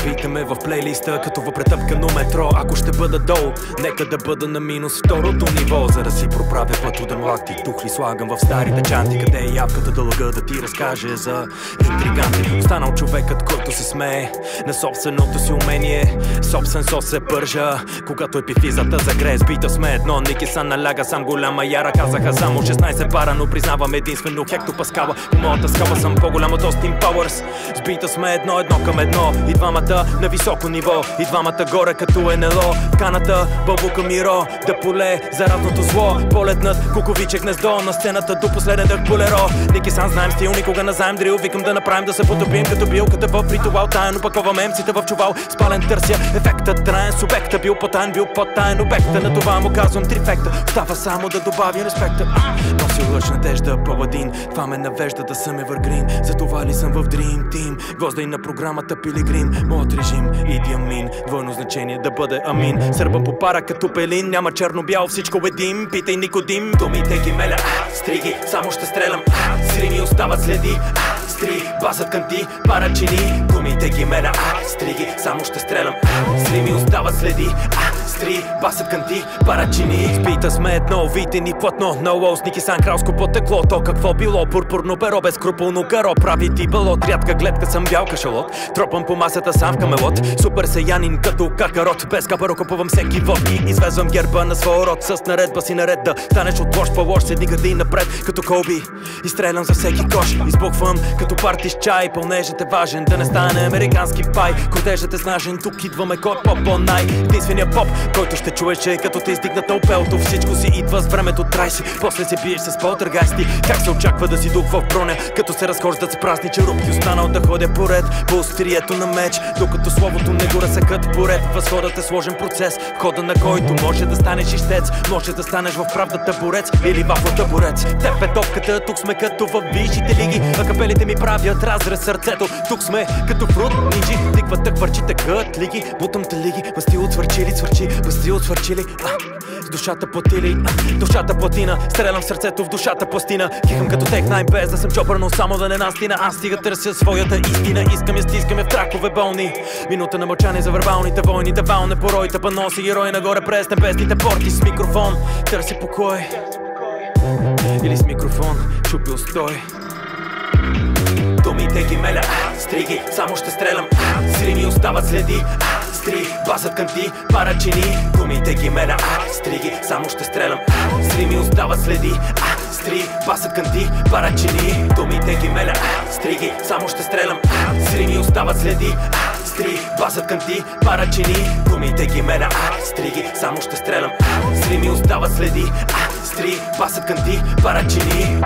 Бийте ме в плейлиста, като в претъпкано метро. Ако ще бъда долу, нека да бъда на минус второто ниво, за да си проправя път удан лакти. Тухли слагам в старите чанти, къде е явката да лъга, да ти разкаже за интриганти. Останал човекът, който се смее на собственото си умение. Собствен сос се пържа, когато епифизата загрее. С бита сме едно, Ники Сан наляга сам голяма яра. Казаха само 16 пара, но признавам единствено хектопаскала. По моята скала съм по-голям от Austin Powers. С бита сме едно към едно, и двамата на високо ниво, и двамата горе като НЛО. В каната бълбука миро, да поле за разното зло. Полетнат куковиче гнездо, на сцената до последен дъх болеро. Ники Сан знаем стил, никога не знаем дрил. Викам да направим да се потопим като билката в ритуал. Тайно паковаме емците в чувал. Спален търся ефектът траен, субекта бил по-тайн, бил по-тайн обекта. На това му казвам трифекта, остава само да добавя респекта. Носи лъж надежда, паладин, това ме навежда да съм evergreen. Затова ли съм в Dream Team, гвозда и на програмата Пилигрим. Моят режим, Иди Амин, двойно значение да бъде амин. Сърбам по пара като пелин, няма черно-бяло, всичко едим. Питай Никодим, думите ги меля, стриги, само ще стрелям. Срими остават следи, стри, басът канти, парачини. Думите ги меля, стриги, само ще стрелям. Срими остават следи, стри, басът канти, парачини. Спита сме едно, видите ни платно. No low, Ники Сан, кралско потекло. То какво било, пурпурно перо, безкрупулно гаро. Прави ти балот, рядка гледка съм бял кашалот. Тропам по масата сам в камелот. Супер сеянин като какарот. Без капаро купувам всеки водки. Извезвам герба на своя род. С наредба си наред да станеш от лош по-лош. Седни гради напред като Коби. Изстрелям за всеки кош. Избухвам като парти с чай. Пълнежът е важен, да не стане американски пай. Крутежът е снажен, тук идваме кой по-най. Единствения поп, който ще чуеш, че като те издигна тълпелто. Всичко си идва с времето, трай си. После се биеш с полтергайсти. Как се очаква да си дух в броня, като се разхождат с празни черупки. Останал да ходя поред по острието на меч, докато словото не го разсекат поред. Възходът е сложен процес, хода на който може да станеш ищец. Може да станеш в правдата борец или вафлата борец. Теб е топката, тук сме като в висшите лиги. А капелите ми правят разрез сърцето. Тук сме като фрут нинджи. Тиквата хвърчите кът лиги. Бутам те лиги, мъсти от свърчили, свърчи, мъсти от свърчили. С душата платили, душата платина. Стрелям в сърцето, в душата пластина. Кихам като тех най без да съм чопър, но само да не настина. Аз стига търся своята истина. Искам я, стискам я в тракове болни. Минута на мълчание за вербалните войни. Тавал не пороите, паноси герои нагоре през небесните порти. С микрофон търси покой, или с микрофон чупил стой. Думите ги меля, стриги, само ще стрелям. Срими остават следи, стри, басът канти, парачини. Думите ги меля, стриги, само ще стрелям. Срими остават следи, стри, басът канти, парачини. Думите ги меля, стриги, само ще стрелям. Срими остават следи, стри, басът канти, парачини. Думите ги меля, стриги, само ще стрелям. Срими остават следи, стри, басът канти, парачини.